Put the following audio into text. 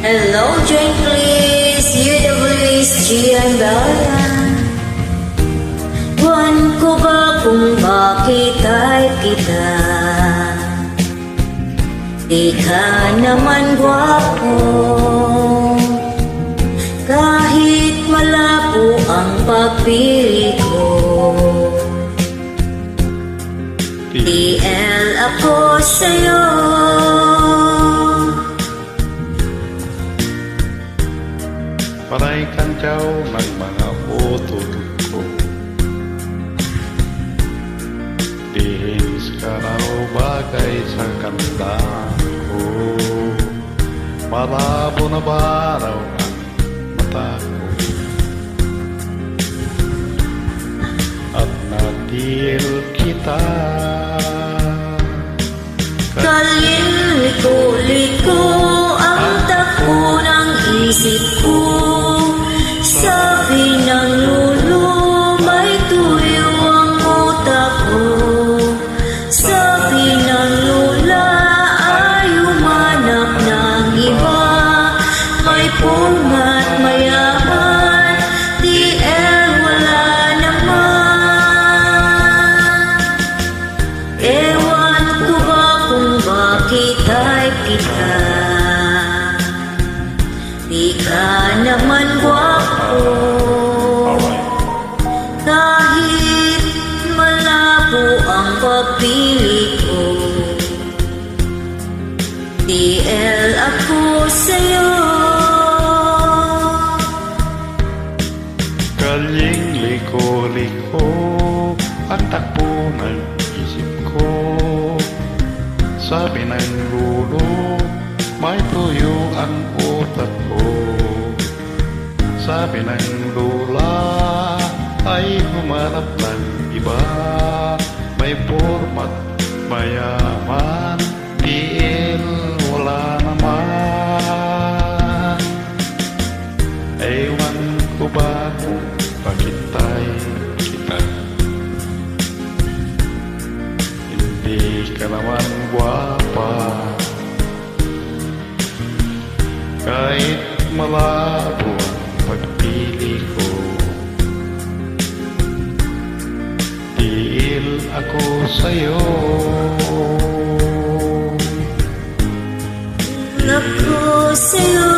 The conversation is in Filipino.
Hello, drink please, UW's Gian Bayan. Buwan ko ba kung bakit type kita? Di ka naman gwapo, kahit malabo ang pagpili ko. TL ako sa'yo. Panay kantyaw ng mga boto ko. Dihins ka raw bagay sa kanta ko. Malabo na ba raw ang mata ko? At natil kita. Kaliko-liko ang takbo ng isip ko. Sabi ng lulo, may tuyo ang utak ko. Sabi ng lula, ay humanap ng iba. May pungat mayaman, TL wala naman. Ewan ko ba kung bakit type kita? Di ka naman gwapo, kahit malabo ang pagpili ko. TL ako sa'yo. Kalyeng liko-liko ang takbo ng isip ko. Sabi ng lulo, may tuyo ang utak ko. Sabi ng lula, ay humanap ng iba. May format, mayaman, TL wala naman. Ewan ko ba kung bakit tayo kita? Hindi ka naman gwapa, kahit malabo ang pagpili ko. Tiil ako sa'yo. Ako sa'yo.